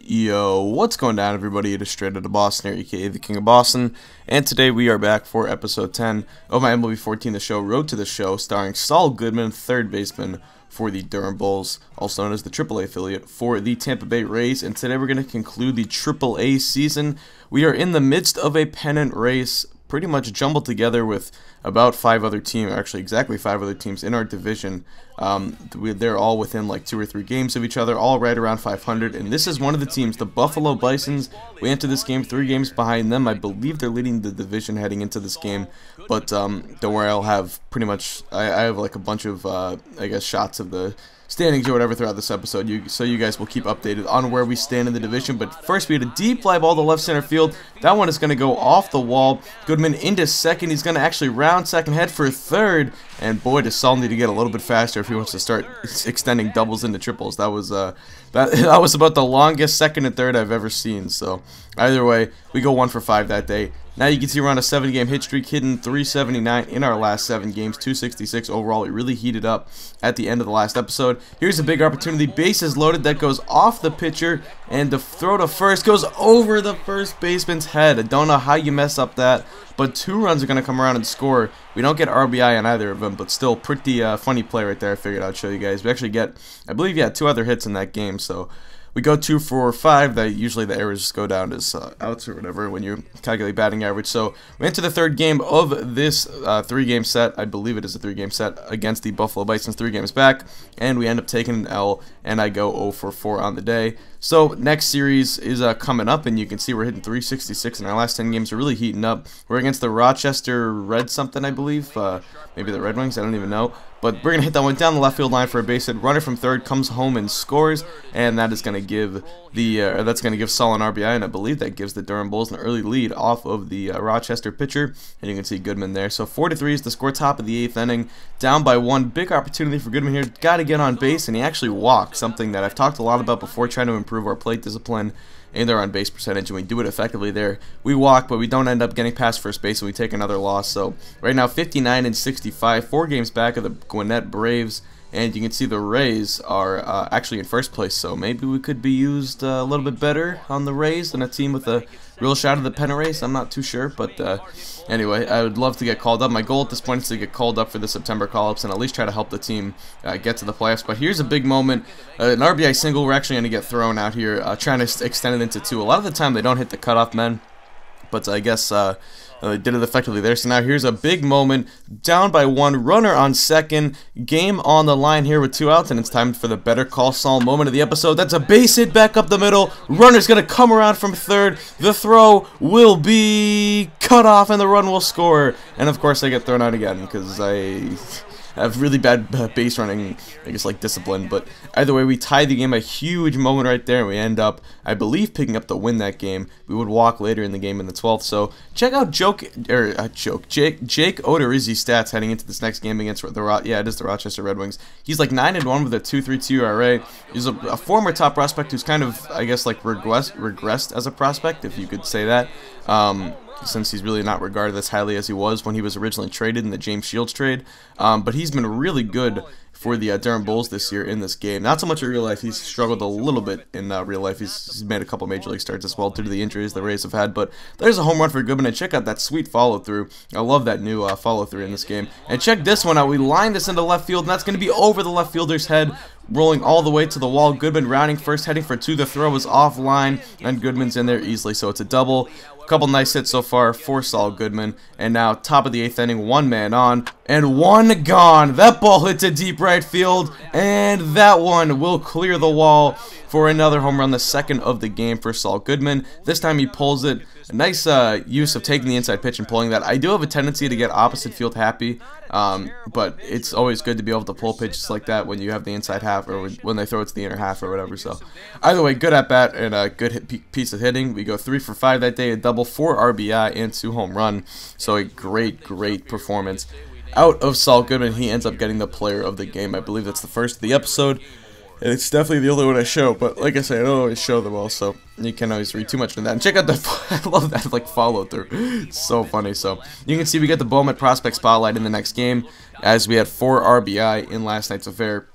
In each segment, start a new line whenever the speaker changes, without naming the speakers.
Yo, what's going down, everybody? It is Straight Outta Boston here, aka the King of Boston, and today we are back for episode 10 of my MLB 14 The Show, Road to the Show, starring Saul Goodman, third baseman for the Durham Bulls, also known as the AAA affiliate for the Tampa Bay Rays, and today we're going to conclude the AAA season. We are in the midst of a pennant race, pretty much jumbled together with about 5 other teams, actually exactly 5 other teams in our division. They're all within like 2 or 3 games of each other, all right around 500, and this is one of the teams, the Buffalo Bisons. We enter this game 3 games behind them. I believe they're leading the division heading into this game, but don't worry, I'll have pretty much, I have like a bunch of, I guess, shots of the standings or whatever throughout this episode, so you guys will keep updated on where we stand in the division. But first, we had a deep fly ball to left center field. That one is going to go off the wall. Goodman into second. He's going to actually round second, head for third, and boy, does Saul need to get a little bit faster if he wants to start extending doubles into triples. That was that was about the longest second and third I've ever seen. So either way, we go 1 for 5 that day. Now you can see we're on a 7-game hit streak, hitting 379 in our last 7 games, 266 overall. It really heated up at the end of the last episode. Here's a big opportunity. Bases loaded. That goes off the pitcher, and the throw to first goes over the first baseman's head. I don't know how you mess up that, but 2 runs are going to come around and score. We don't get RBI on either of them, but still pretty funny play right there. I figured I'd show you guys. We actually get, I believe, yeah, 2 other hits in that game, so we go 2 for 5. That usually the errors just go down as outs or whatever when you calculate batting average. So we enter the 3rd game of this 3-game set. I believe it is a 3-game set against the Buffalo Bisons, 3 games back, and we end up taking an L, and I go 0 for 4 on the day. So next series is coming up, and you can see we're hitting 366 in our last 10 games. We're really heating up. We're against the Rochester Red something, I believe. Maybe the Red Wings, I don't even know. But we're going to hit that one down the left field line for a base hit. Runner from third comes home and scores, and that is going to give the that's going to give Saul an RBI, and I believe that gives the Durham Bulls an early lead off of the Rochester pitcher, and you can see Goodman there. So 4-3 is the score, top of the 8th inning, down by 1. Big opportunity for Goodman here. Got to get on base, and he actually walked, something that I've talked a lot about before, trying to improve our plate discipline and our on-base percentage, and we do it effectively there. We walk, but we don't end up getting past first base, and we take another loss. So right now, 59-65, 4 games back of the Gwinnett Braves, and you can see the Rays are actually in first place, so maybe we could be used a little bit better on the Rays than a team with a real shot of the pennant race. I'm not too sure, but anyway, I would love to get called up. My goal at this point is to get called up for the September call-ups and at least try to help the team get to the playoffs. But here's a big moment. An RBI single. We're actually going to get thrown out here, trying to extend it into 2. A lot of the time they don't hit the cutoff men, but I guess they did it effectively there. So now here's a big moment, down by 1, runner on second, game on the line here with 2 outs, and it's time for the Better Call Saul moment of the episode. That's a base hit back up the middle. Runner's going to come around from third. The throw will be cut off, and the run will score. And of course I get thrown out again because I have really bad base running, I guess, like discipline. But either way, we tie the game. A huge moment right there, and we end up, I believe, picking up the win that game. We would walk later in the game in the 12th. So check out Jake Odorizzi's stats heading into this next game against the Rochester Red Wings. He's like 9-1 with a 2.32 ERA. He's a former top prospect who's kind of, I guess, like regressed as a prospect, if you could say that. Since he's really not regarded as highly as he was when he was originally traded in the James Shields trade. But he's been really good for the Durham Bulls this year in this game. Not so much in real life. He's struggled a little bit in real life. He's made a couple Major League starts as well due to the injuries the Rays have had. But there's a home run for Goodman, and check out that sweet follow-through. I love that new follow-through in this game. And check this one out. We line this into left field, and that's going to be over the left fielder's head, rolling all the way to the wall. Goodman rounding first, heading for 2. The throw is offline, and Goodman's in there easily, so it's a double. A couple nice hits so far for Saul Goodman, and now top of the 8th inning, 1 man on, and 1 gone. That ball hit to deep right field, and that one will clear the wall for another home run, the 2nd of the game for Saul Goodman. This time he pulls it. A nice use of taking the inside pitch and pulling that. I do have a tendency to get opposite field happy, but it's always good to be able to pull pitches like that when you have the inside half, or when they throw it to the inner half or whatever. So either way, good at bat and a good piece of hitting. We go 3 for 5 that day, a double, 4 RBI, and 2 home run. So a great performance out of Saul Goodman. He ends up getting the player of the game. I believe that's the first of the episode. And it's definitely the only one I show, but like I say, I don't always show them all, so you can't always read too much into that. And check out the, I love that, like, follow-through. It's so funny. So you can see we get the Bowman Prospect Spotlight in the next game, as we had 4 RBI in last night's affair.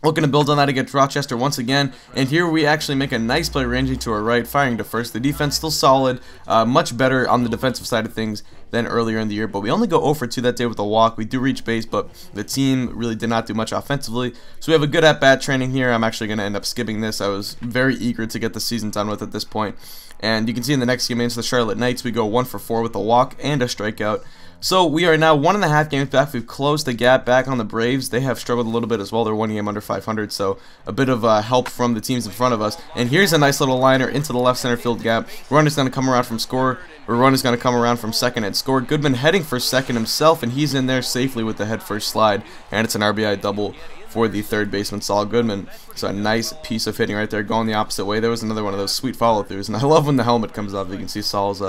Looking to build on that against Rochester once again, and here we actually make a nice play ranging to our right, firing to first. The defense still solid, much better on the defensive side of things than earlier in the year, but we only go 0 for 2 that day with a walk. We do reach base, but the team really did not do much offensively, so we have a good at-bat training here. I'm actually going to end up skipping this. I was very eager to get the season done with at this point, and you can see in the next game against the Charlotte Knights, we go 1 for 4 with a walk and a strikeout. So we are now 1.5 games back. We've closed the gap back on the Braves. They have struggled a little bit as well. They're 1 game under 500, so a bit of help from the teams in front of us. And here's a nice little liner into the left center field gap. Runner's going to come around from score. Runner's going to come around from second and score. Goodman heading for second himself, and he's in there safely with the head first slide. And it's an RBI double for the third baseman, Saul Goodman. So a nice piece of hitting right there, going the opposite way. There was another one of those sweet follow-throughs, and I love when the helmet comes off. You can see Saul's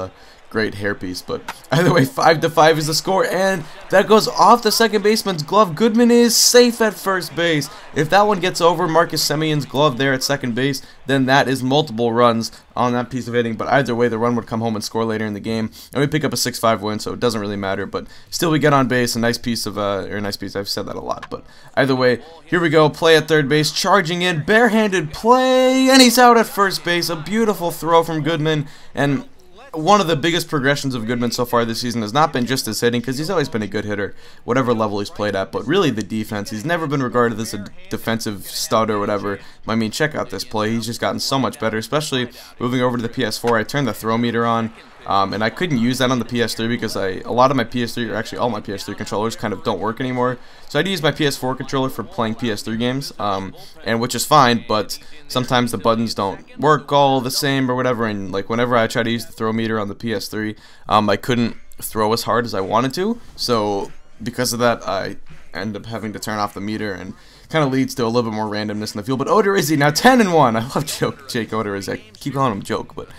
great hairpiece, but either way, 5-5 is the score, and that goes off the second baseman's glove. Goodman is safe at first base. If that one gets over Marcus Semion's glove there at second base, then that is multiple runs on that piece of hitting, but either way, the run would come home and score later in the game, and we pick up a 6-5 win, so it doesn't really matter, but still we get on base. A nice piece of, I've said that a lot, but either way, here we go, play at third base, charging in, barehanded play, and he's out at first base. A beautiful throw from Goodman, and one of the biggest progressions of Goodman so far this season has not been just his hitting, because he's always been a good hitter, whatever level he's played at, but really the defense. He's never been regarded as a defensive stud or whatever. I mean, check out this play. He's just gotten so much better, especially moving over to the PS4. I turned the throw meter on, and I couldn't use that on the PS3 because a lot of my PS3, or actually all my PS3 controllers kind of don't work anymore. So I had to use my PS4 controller for playing PS3 games, and which is fine, but sometimes the buttons don't work all the same or whatever, and like whenever I try to use the throw meter on the PS3, I couldn't throw as hard as I wanted to, so because of that, I end up having to turn off the meter, and kind of leads to a little bit more randomness in the field. But Odorizzi now 10-1. I love Jake Odorizzi. I keep calling him Joke, but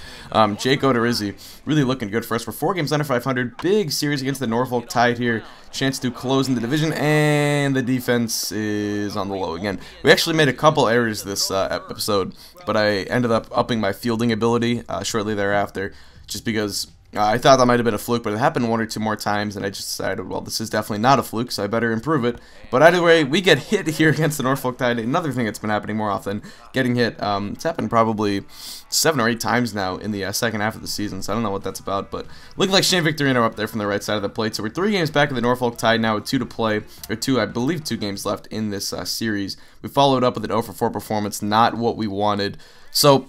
Jake Odorizzi really looking good for us. We're 4 games under 500. Big series against the Norfolk Tide here. Chance to close in the division, and the defense is on the low again. We actually made a couple errors this episode, but I ended up upping my fielding ability shortly thereafter, just because I thought that might have been a fluke, but it happened 1 or 2 more times, and I just decided, well, this is definitely not a fluke, so I better improve it. But either way, we get hit here against the Norfolk Tide. Another thing that's been happening more often, getting hit. It's happened probably 7 or 8 times now in the second half of the season, so I don't know what that's about. But looking like Shane Victorino up there from the right side of the plate. So we're 3 games back of the Norfolk Tide now with 2 to play, or 2, I believe 2 games left in this series. We followed up with an 0 for 4 performance, not what we wanted. So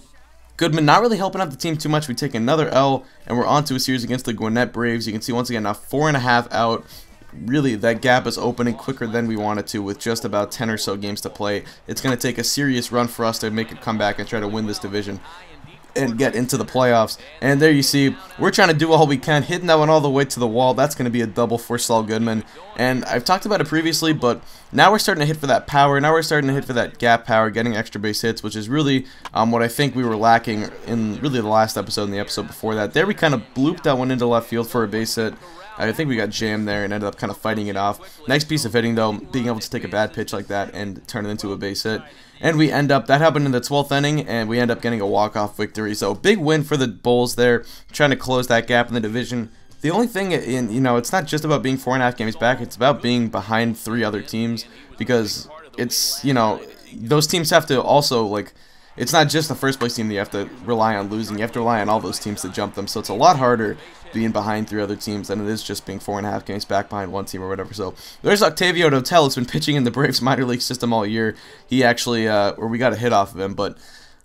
Goodman not really helping out the team too much. We take another L, and we're on to a series against the Gwinnett Braves. You can see once again now 4.5 out. Really, that gap is opening quicker than we wanted to with just about 10 or so games to play. It's going to take a serious run for us to make a comeback and try to win this division and get into the playoffs. And there you see, we're trying to do all we can, hitting that one all the way to the wall. That's going to be a double for Saul Goodman. And I've talked about it previously, but now we're starting to hit for that power. Now we're starting to hit for that gap power, getting extra base hits, which is really what I think we were lacking in really the last episode and the episode before that. There we kind of blooped that one into left field for a base hit. I think we got jammed there and ended up kind of fighting it off. Nice piece of hitting, though, being able to take a bad pitch like that and turn it into a base hit. And we end up, that happened in the 12th inning, and we end up getting a walk-off victory. So big win for the Bulls there, trying to close that gap in the division. The only thing, it's not just about being 4.5 games back, it's about being behind 3 other teams, because it's, those teams have to also, it's not just the first place team that you have to rely on losing. You have to rely on all those teams to jump them. So it's a lot harder being behind 3 other teams than it is just being 4.5 games back behind 1 team or whatever. So there's Octavio Dotel. He's been pitching in the Braves minor league system all year. He actually, we got a hit off of him, but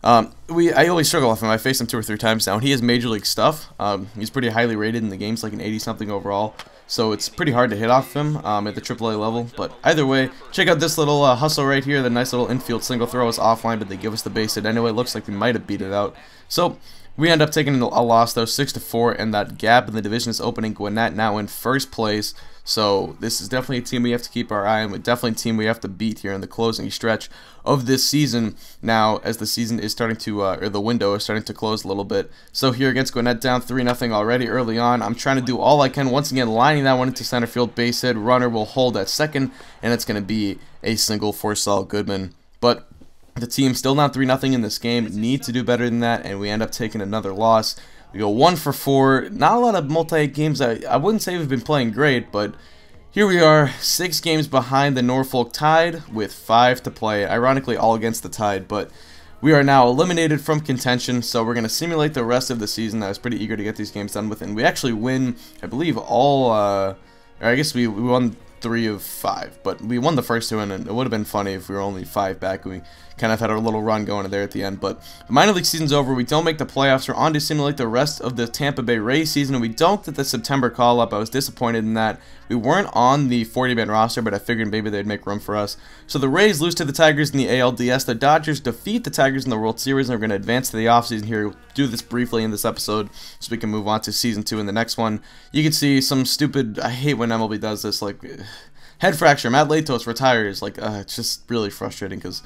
I always struggle with him. I faced him 2 or 3 times now, and he has major league stuff. He's pretty highly rated in the games, like an 80-something overall. So it's pretty hard to hit off him at the AAA level. But either way, check out this little hustle right here. The nice little infield single throw is offline, but they give us the base hit anyway. It looks like we might have beat it out. So we end up taking a loss, though, 6-4, and that gap in the division is opening. Gwinnett now in first place. So this is definitely a team we have to keep our eye on. Definitely a team we have to beat here in the closing stretch of this season. Now, as the season is starting to, or the window is starting to close a little bit. So here against Gwinnett, down 3-0 already early on. I'm trying to do all I can. Once again, lining that one into center field, base hit. Runner will hold at second, and it's going to be a single for Saul Goodman. But the team still not 3-0 in this game. Need to do better than that, and we end up taking another loss. We go 1 for 4. Not a lot of multi-hit games. I wouldn't say we've been playing great, but Here we are, 6 games behind the Norfolk Tide with 5 to play. Ironically, all against the Tide, but we are now eliminated from contention, so we're going to simulate the rest of the season. I was pretty eager to get these games done with, and we actually win, I believe, all, or I guess we won 3 of 5, but we won the first 2, and it would have been funny if we were only 5 back. We kind of had a little run going there at the end, but the minor league season's over. We don't make the playoffs. We're on to simulate the rest of the Tampa Bay Rays season, and we don't get the September call-up. I was disappointed in that. We weren't on the 40-man roster, but I figured maybe they'd make room for us. So the Rays lose to the Tigers in the ALDS. The Dodgers defeat the Tigers in the World Series, and we're going to advance to the offseason here. We'll do this briefly in this episode so we can move on to Season 2 in the next one. You can see some stupid, I hate when MLB does this, like, head fracture, Matt Latos retires. Like, it's just really frustrating because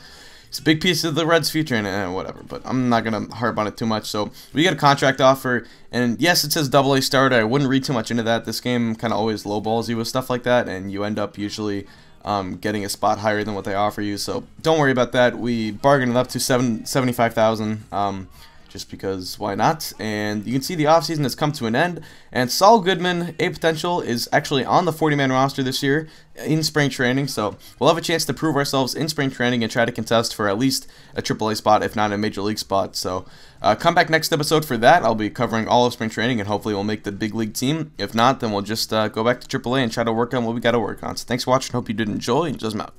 it's a big piece of the Reds' future and whatever, but I'm not going to harp on it too much. So we get a contract offer, and yes, it says AA starter. I wouldn't read too much into that. This game kind of always lowballs you with stuff like that, and you end up usually getting a spot higher than what they offer you. So don't worry about that. We bargained it up to $75,000. Just because, why not? And you can see the offseason has come to an end, and Saul Goodman, A potential, is actually on the 40-man roster this year in spring training, so we'll have a chance to prove ourselves in spring training and try to contest for at least a AAA spot, if not a major league spot. So come back next episode for that. I'll be covering all of spring training, and hopefully we'll make the big league team. If not, then we'll just go back to AAA and try to work on what we got to work on. So thanks for watching. Hope you did enjoy, and just out.